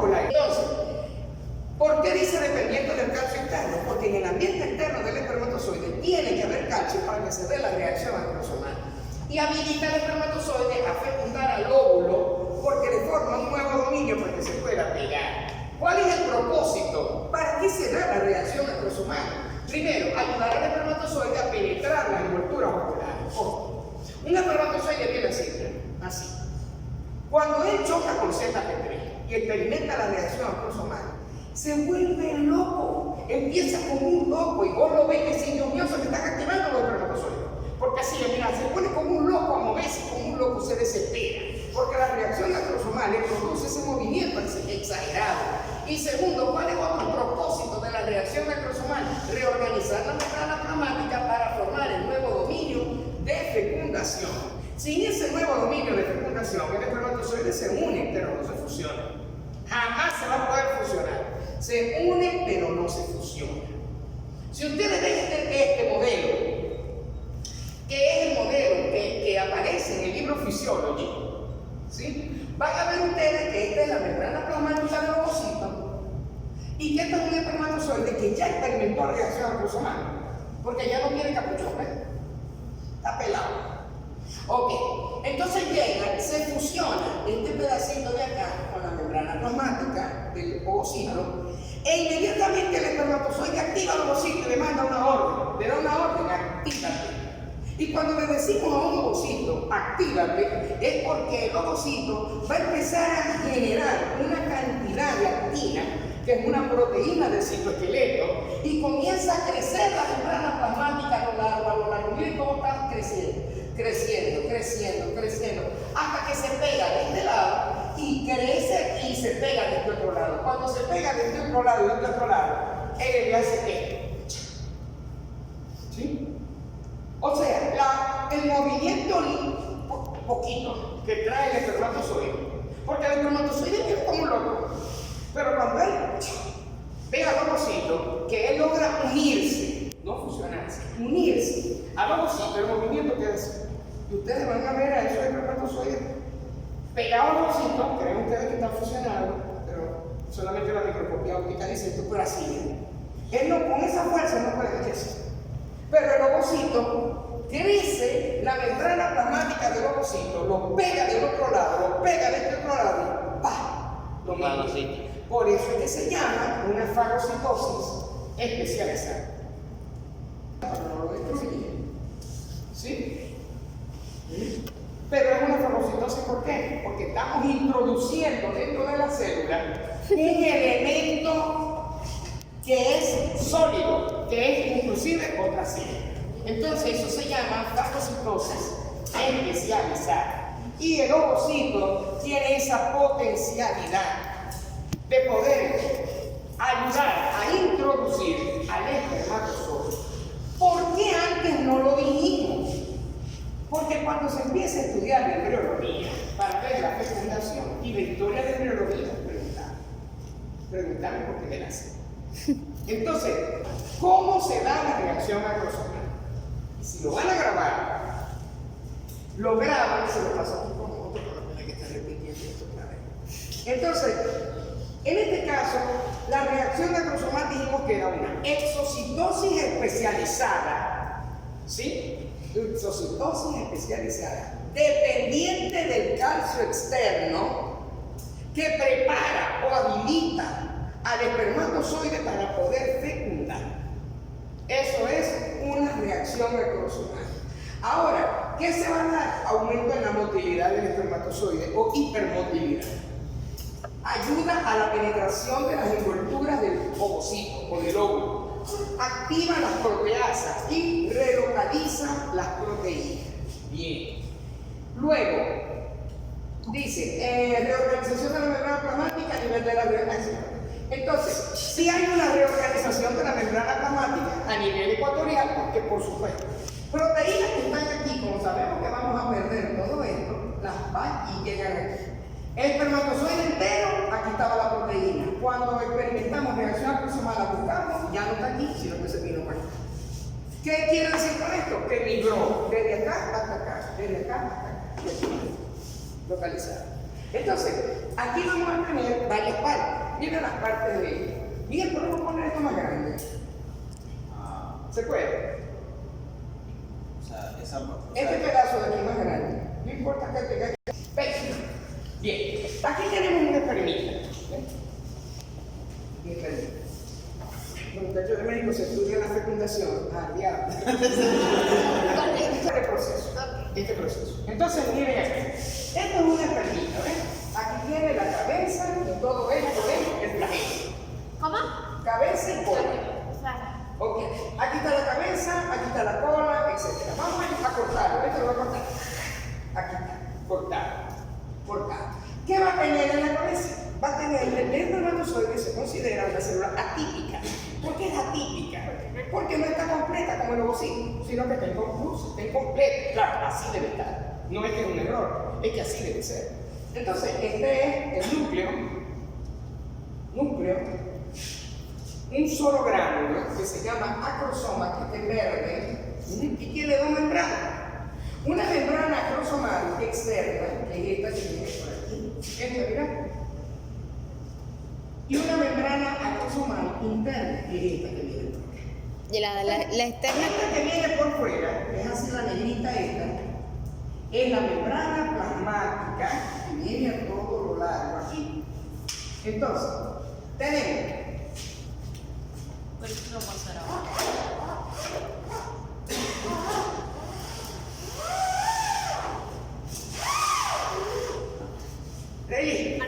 vascular. Entonces, ¿por qué dice dependiente del calcio interno? Porque en el ambiente interno del espermatozoide tiene que haber calcio para que se dé la reacción acrosomal. Y habilita al espermatozoide a fecundar al óvulo porque le forma un nuevo dominio para que se pueda pegar. ¿Cuál es el propósito? ¿Para qué se da la reacción acrosomal? Primero, ayudar al espermatozoide a penetrar las envolturas vasculares. Un espermatozoide viene así. Cuando él choca con ZP3 y experimenta la reacción acrosomal, se vuelve loco, empieza como un loco y vos lo ves que es ingenioso que están activando los espermatozoides. Porque así, mira, se pone como un loco a moverse, como un loco se desespera. Porque la reacción acrosomal le produce ese movimiento exagerado. Y segundo, ¿cuál es otro propósito de la reacción acrosomal? Reorganizar la membrana plasmática para formar el nuevo dominio de fecundación. Sin ese nuevo dominio de fecundación, el espermatozoide se une, pero no se fusiona. Jamás se va a poder fusionar. Se une, pero no se fusiona. Si ustedes ven este modelo, que es el modelo que aparece en el libro Physiology, ¿sí? Van a ver ustedes que esta es la membrana plasmática del ovocito y que este es un espermatozoide que ya experimentó reacción acrosomal, porque ya no tiene capuchón, está pelado. Ok, entonces llega, se fusiona este pedacito de acá con la membrana plasmática del ovocito e inmediatamente el espermatozoide activa el ovocito y le manda una orden, le da una orden, actívate. Y cuando le decimos a un ovocito, actívate, es porque el ovocito va a empezar a generar una cantidad de actina, que es una proteína del citoesqueleto, y comienza a crecer la membrana plasmática a lo largo. Miren cómo está creciendo, hasta que se pega de este lado y crece y se pega de este otro lado. Cuando se pega de este otro lado y de este otro lado, él le hace esto. ¿Sí? O sea, el movimiento poquito que trae el espermatozoide, porque el espermatozoide viene como un loco, pero cuando él ve al ovocito, que él logra unirse, no fusionarse, unirse al ovocito, el movimiento que hace. Y ustedes van a ver a esos espermatozoides pegados al ovocito, creen ustedes que están fusionados, pero solamente la microscopía óptica dice esto, pero así. Él no, con esa fuerza no puede hacer. Pero el ovocito crece la membrana plasmática del ovocito, lo pega del otro lado, lo pega de este otro lado y ¡pah! Lo mete. Por eso es que se llama una fagocitosis especializada. Pero no lo destruye. ¿Sí? Pero es una fagocitosis, ¿por qué? Porque estamos introduciendo dentro de la célula un elemento que es sólido, que es inclusive potasio. Entonces eso se llama fagocitosis especializada. Y el ovocito tiene esa potencialidad de poder ayudar a introducir al espermatozoide. ¿Por qué antes no lo dijimos? Porque cuando se empieza a estudiar la embriología para ver la fecundación y la historia de la embriología, preguntarme por qué me nace. Entonces, ¿cómo se da la reacción acrosomal? Si lo van a grabar, lo graban y se lo pasan con otro para no tener que estar repitiendo esto otra vez. Entonces, en este caso, la reacción acrosomal dijimos que era una exocitosis especializada, ¿sí? Exocitosis especializada, dependiente del calcio externo, que prepara o habilita al espermatozoide para poder fecundar. Eso es una reacción acrosomal. Ahora, ¿qué se va a dar? Aumento en la motilidad del espermatozoide o hipermotilidad. Ayuda a la penetración de las envolturas del ovocito o del óvulo. Activa las proteasas y relocaliza las proteínas. Bien. Luego, dice, reorganización de la membrana plasmática a nivel de la reacción. Entonces, si hay una reorganización de la membrana plasmática a nivel ecuatorial, porque por supuesto, proteínas que están aquí, como sabemos que vamos a perder todo esto, las van y llegan aquí. El espermatozoide entero, aquí estaba la proteína. Cuando experimentamos reacción acrosomal, la buscamos, ya no está aquí, sino que se vino para acá. ¿Qué quiere decir con esto? Que migró desde acá hasta acá, desde acá hasta acá, localizado. Entonces, aquí vamos a tener varias partes. Miren las partes de ella. Miguel, ¿podemos poner esto más grande? ¿Se puede? O sea, Este pedazo de aquí más grande. No importa que tenga. Bien, aquí tenemos una permita. Un muchacho de médico se estudia la fecundación. Ah, diablo. Este proceso. Entonces, miren aquí. Esto es una permita, ¿ves? Aquí tiene la cabeza y todo esto es el flagelo. ¿Cómo? Cabeza y cola. Ok, aquí está la cabeza, aquí está la cola, etc. Vamos a cortarlo, esto lo voy a cortar. Aquí está, cortado, cortado. ¿Qué va a tener en la cabeza? Va a tener el espermatozoide, se considera una célula atípica. ¿Por qué es atípica? Porque no está completa como el ovocito, sino que está inconclusa, está incompleta. Claro, así debe estar. No es que es un error, es que así debe ser. Entonces, este es el núcleo, un solo gránulo que se llama acrosoma, que es verde, y tiene dos membranas. Una membrana acrosomal externa, que es esta que viene por aquí, esta, mira, y una membrana acrosomal interna, que es esta que viene por aquí. Y la externa. Esta que viene por fuera, que es así la negrita esta, es la membrana plasmática que viene a todo lo largo aquí. Entonces, tenemos Rey.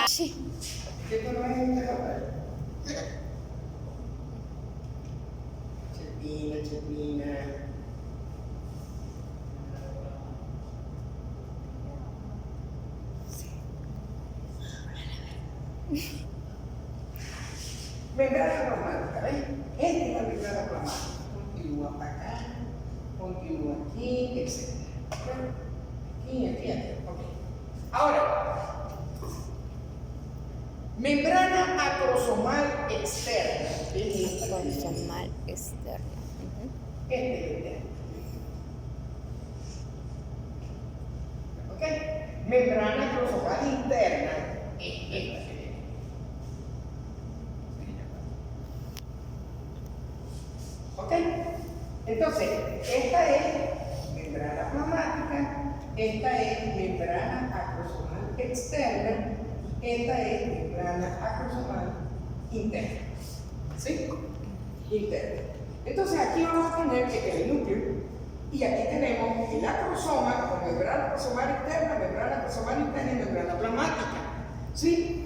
Sí. Esto no es un papel. Chepina. Membrana plasmática, ¿ves? Esta es la membrana plasmática. Continúa para acá, continúa aquí, etc. Aquí. Ok. Ahora, membrana acrosomal externa. Acrosomal externa. Este. ¿Ok? Membrana acrosomal interna es esta. ¿Ok? Entonces, esta es membrana plasmática, esta es membrana acrosomal externa, esta es membrana acrosomal interna. ¿Sí? Interna. Entonces, aquí vamos a tener que es el núcleo, y aquí tenemos el acrosoma con membrana acrosomal interna, membrana acrosomal interna y membrana plasmática. ¿Sí?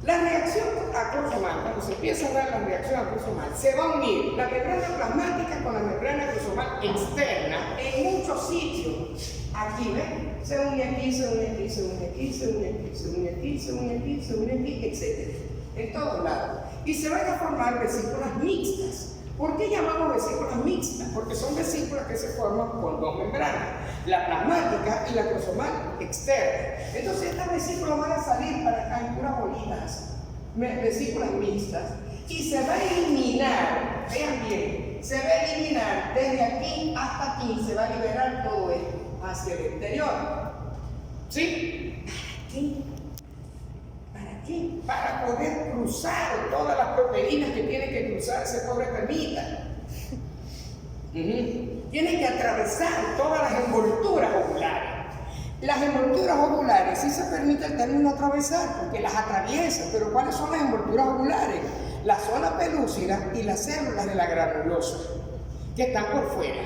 La reacción acrosomal, cuando se empieza a dar la reacción acrosomal, se va a unir la membrana plasmática con la membrana acrosomal externa en muchos sitios. Aquí, ¿ven? Se une aquí, se une aquí, se une aquí, se une aquí, se une aquí, se une aquí, se une aquí, etc. En todos lados. Y se van a formar vesículas mixtas. ¿Por qué llamamos vesículas mixtas? Porque son vesículas que se forman con dos membranas, la plasmática y la acrosomal externa. Entonces estas vesículas van a salir para acá en puras bolitas, vesículas mixtas, y se va a eliminar, vean bien, se va a eliminar desde aquí hasta aquí, se va a liberar todo esto hacia el exterior. ¿Sí? ¿Para qué? Para poder cruzar todas las proteínas que tiene que cruzar ese pobre permita. Tiene que atravesar todas las envolturas oculares. Las envolturas oculares sí se permite el término atravesar porque las atraviesa, pero ¿cuáles son las envolturas oculares? La zona pelúcida y las células de la granulosa que están por fuera.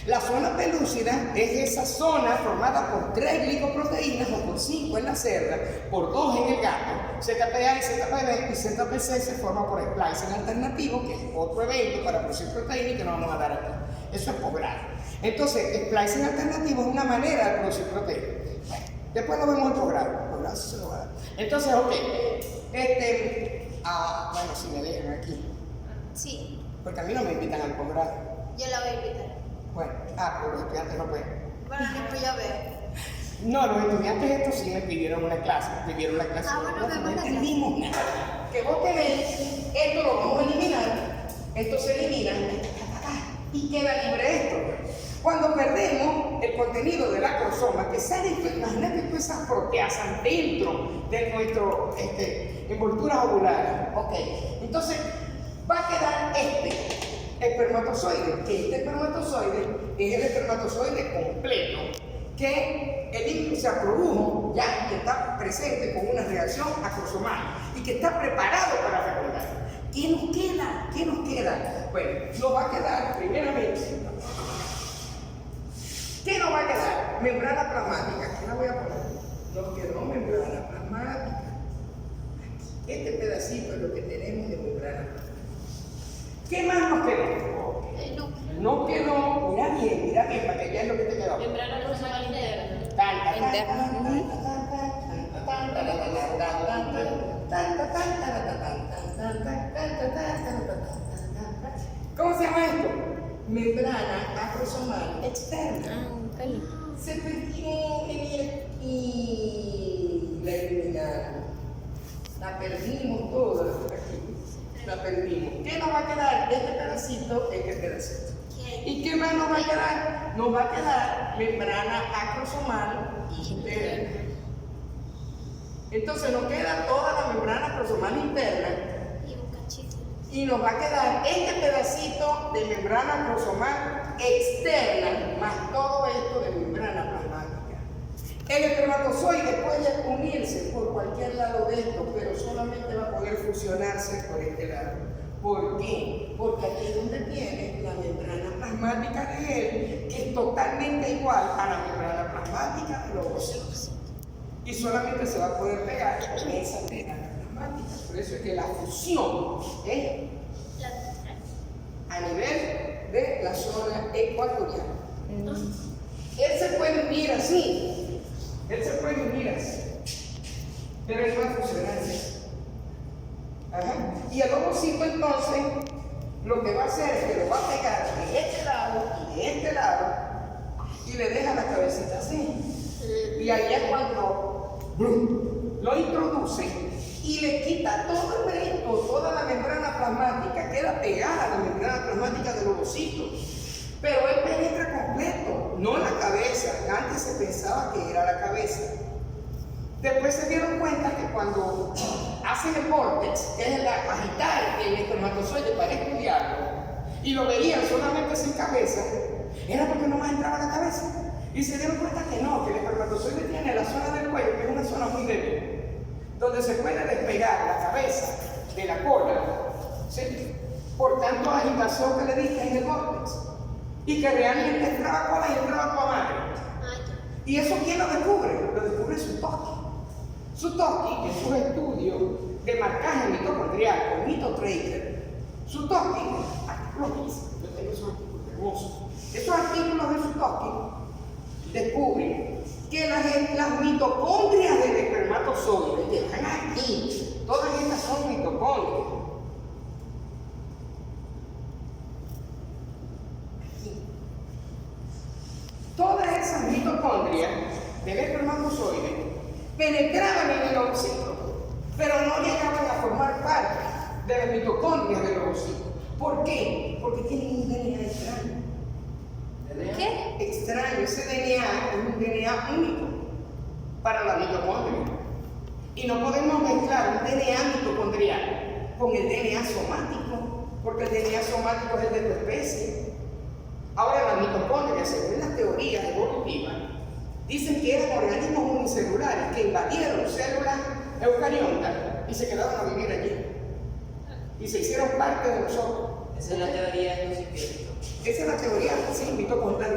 La zona pelúcida es esa zona formada por 3 glicoproteínas o por 5 en la cerda, por 2 en el gato. ZPA y ZPB y ZPC se forma por splicing alternativo, que es otro evento para producir proteína y que no vamos a dar aquí. Eso es posgrado. Entonces, splicing alternativo es una manera de producir proteína. Bueno, después lo vemos en posgrado. Posgrado se lo va a dar. Entonces, ok. Bueno, si me dejan aquí. Sí. Porque a mí no me invitan al posgrado. Yo la voy a invitar. Bueno, pero los estudiantes no pueden. Bueno, después ya veo. No, los estudiantes estos sí me pidieron una clase. Pidieron la clase. Bueno, no entendimos nada. Que vos tenéis, esto lo vamos a eliminar. esto se elimina y queda libre esto. Cuando perdemos el contenido del acrosoma, que sale, imagínate todas esas proteasas dentro de nuestra envoltura ovular. Ok, entonces va a quedar espermatozoide, que este espermatozoide es el espermatozoide completo que se produjo ya, que está presente con una reacción acrosomal y que está preparado para fecundar. ¿Qué nos queda? ¿Qué nos queda? Bueno, nos va a quedar primeramente, ¿qué nos va a quedar? Membrana plasmática. ¿Qué la voy a poner? Nos quedó membrana plasmática. Este pedacito es lo que tenemos de membrana plasmática. ¿Qué más nos quedó? El núcleo. No quedó, mira bien, para que veas lo que te quedó. Membrana acrosomal interna. ¿Cómo se llama esto? Membrana acrosomal externa. Se perdió y la eliminaron. La perdimos toda aquí. La perdimos. ¿Qué nos va a quedar? Este pedacito. ¿Y qué más nos va a quedar? Nos va a quedar membrana acrosomal interna. Entonces nos queda toda la membrana acrosomal interna Y un cachito. y nos va a quedar este pedacito de membrana acrosomal externa más todo esto de membrana plasmática. El espermatozoide puede unirse por cualquier lado de esto, pero solamente va a poder fusionarse por este lado. ¿Por qué? Porque aquí es donde tiene la membrana plasmática de él, que es totalmente igual a la membrana plasmática de los ovocitos. Y solamente se va a poder pegar con esa membrana plasmática. Por eso es que la fusión es a nivel de la zona ecuatorial. Él se puede unir así. Pero él va a fusionar así. Ajá. Y el ovocito entonces lo que va a hacer es que lo va a pegar de este lado y de este lado y le deja la cabecita así. Y ahí es cuando lo introduce y le quita todo el resto, toda la membrana plasmática, queda pegada a la membrana plasmática del ovocito. Pero él penetra completo, no la cabeza. Antes se pensaba que era la cabeza. Después se dieron cuenta que cuando hacen el vórtex, que es el agitar el espermatozoide para estudiarlo, y lo veían solamente sin cabeza, era porque no más entraba la cabeza. Y se dieron cuenta que no, que el espermatozoide tiene la zona del cuello, que es una zona muy débil, donde se puede despegar la cabeza de la cola, ¿sí? Por tanto agitación que le dije en el vórtex, y que realmente entraba cola y entraba tu madre. ¿Y eso quién lo descubre? Lo descubre Sutovsky. Sutovsky, en sus estudios de marcaje mitocondrial con Mito Traker, Sutovsky, yo tengo esos artículos hermosos. Esos artículos de Sutovsky descubren que las mitocondrias del espermatozoide que están aquí, todas estas son mitocondrias. Todas esas mitocondrias del espermatozoide penetraban en el ovocito, pero no llegaban a formar parte de las mitocondrias del ovocito. ¿Por qué? Porque tienen un DNA extraño. ¿Qué? Extraño, ese DNA es un DNA único para la mitocondria. Y no podemos mezclar un DNA mitocondrial con el DNA somático, porque el DNA somático es el de tu especie. Ahora, las mitocondrias, según las teorías evolutivas, dicen que eran organismos unicelulares que invadieron células eucariotas y se quedaron a vivir allí. Y se hicieron parte de nosotros. Esa es la teoría de los científicos. Esa es la teoría, sí, mitocondrial.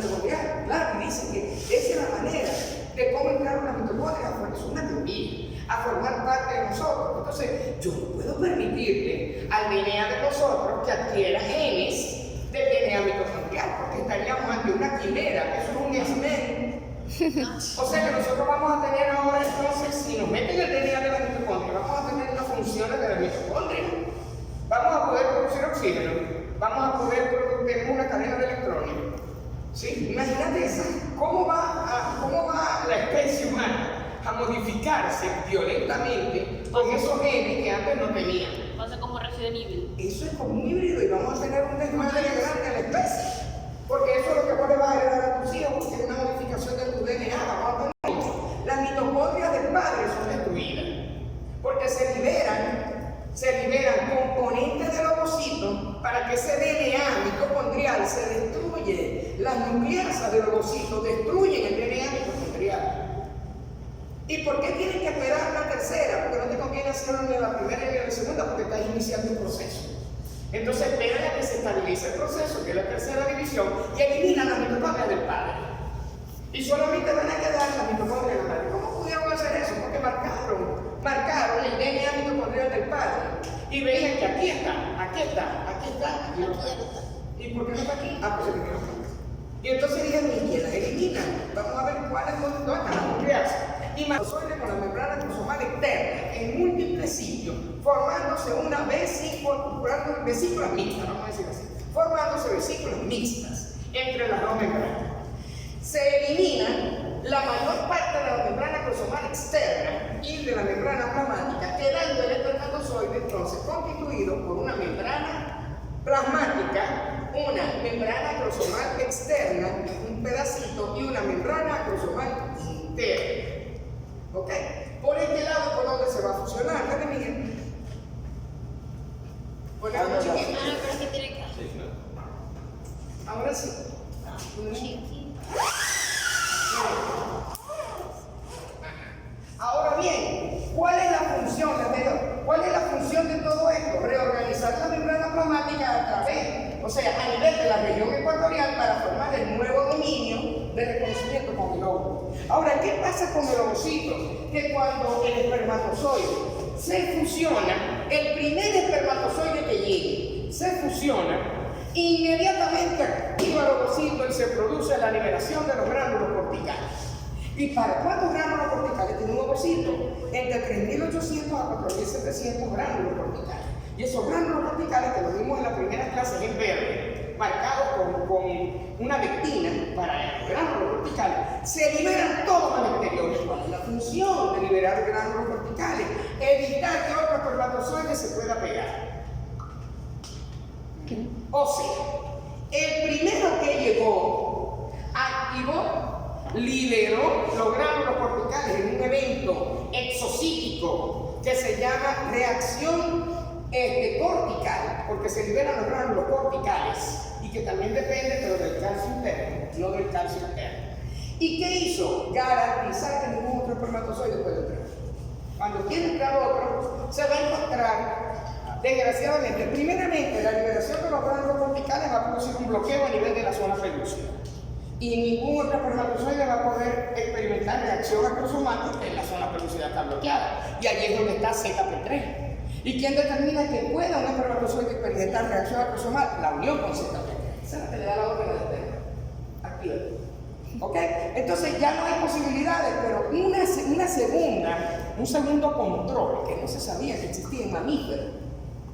Claro, y dicen que esa es la manera de cómo entraron las mitocondrias, porque es una teoría, a formar parte de nosotros. Entonces, yo no puedo permitirle al DNA de nosotros que adquiera genes del DNA mitocondrial, porque estaríamos ante una quimera, eso es un X-Men. O sea que nosotros vamos a tener ahora entonces, si nos meten el DNA de la mitocondria, vamos a tener las funciones de la mitocondria. Vamos a poder producir oxígeno, vamos a poder tener una cadena de electrones. ¿Sí? Imagínate eso. ¿Cómo va la especie humana a modificarse violentamente con esos genes que antes no tenían? pasa como Resident Evil. Eso es como un híbrido y vamos a tener un desmadre grande a la especie. Porque eso es lo que vos le vas a heredar a tus hijos, porque es una modificación de tu DNA. Vamos a tener las mitocondrias del padre son destruidas. Porque se liberan componentes del ovocito para que ese DNA mitocondrial se destruye. Las nucleasas del ovocito destruyen el DNA mitocondrial. ¿Y por qué tienen que esperar la tercera? Porque no te conviene hacerlo ni en la primera ni en la segunda, porque estás iniciando un proceso. Entonces esperan a que se estabilice el proceso, que es la tercera división, y eliminan las mitocondrias del padre. Y solamente van a quedar las mitocondrias de la madre. ¿Cómo pudieron hacer eso? Porque marcaron el DNA mitocondrial del padre. Y veían que aquí está, aquí está, aquí está, aquí no está. ¿Y por qué no está aquí? Ah, pues eliminaron. Y entonces dijeron, ¿y quién las elimina? Vamos a ver cuáles son las nucleasas. Y espermatozoide con la membrana cromosoma externa en múltiples sitios, formándose una vesículas mixtas, vamos a decir así, formándose vesículas mixtas entre las dos membranas. Se elimina la mayor parte de la membrana cromosomal externa y de la membrana plasmática, quedando el espermatozoide entonces constituido por una membrana plasmática, una membrana cromosomal externa, un pedacito, y una membrana cromosomal interna. ¿Ok? Por este lado, ¿por dónde se va a fusionar? ¿Dónde, Miguel? Ponemos chiquito. Ah, pero es que tiene que. Ahora sí. Chiquito. Ahora bien, ¿cuál es la función? ¿Cuál es la función de todo esto? Reorganizar la membrana plasmática a través, o sea, a nivel de la región ecuatorial para formar el nuevo dominio de reconocimiento con el óvulo. Ahora, ¿qué pasa con el ovocito? Que cuando el espermatozoide se fusiona, el primer espermatozoide que llegue se fusiona, inmediatamente activa el ovocito y se produce la liberación de los gránulos corticales. ¿Y para cuántos gránulos corticales tiene un ovocito? Entre 3.800 a 4.700 gránulos corticales. Y esos gránulos corticales, que los vimos en la primera clase en verde, marcados con una lectina para los gránulos corticales, se liberan todos al exterior. ¿Cuál es la función de liberar gránulos corticales? Evitar que otro espermatozoide se pueda pegar. O sea, el primero que llegó, activó, liberó los gránulos corticales en un evento exocítico que se llama reacción cortical, porque se liberan los gránulos corticales y que también depende, pero del calcio interno, no del calcio externo. ¿Y qué hizo? Garantizar que ningún otro espermatozoide puede entrar. Cuando quiere entrar otro, se va a encontrar, desgraciadamente, primeramente, la liberación de los gránulos corticales va a producir un bloqueo a nivel de la zona pelúcida. Y ningún otro espermatozoide va a poder experimentar reacción acrosomática en la zona pelúcida está bloqueada. Y allí es donde está ZP3. ¿Y quién determina que pueda un espermatozoide experimentar reacción acrosomal? La unión con ZP3. Esa es la que le da la orden de detener. Activa. ¿Ok? Entonces ya no hay posibilidades, pero un segundo control que no se sabía que existía en mamíferos.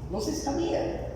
No se sabía.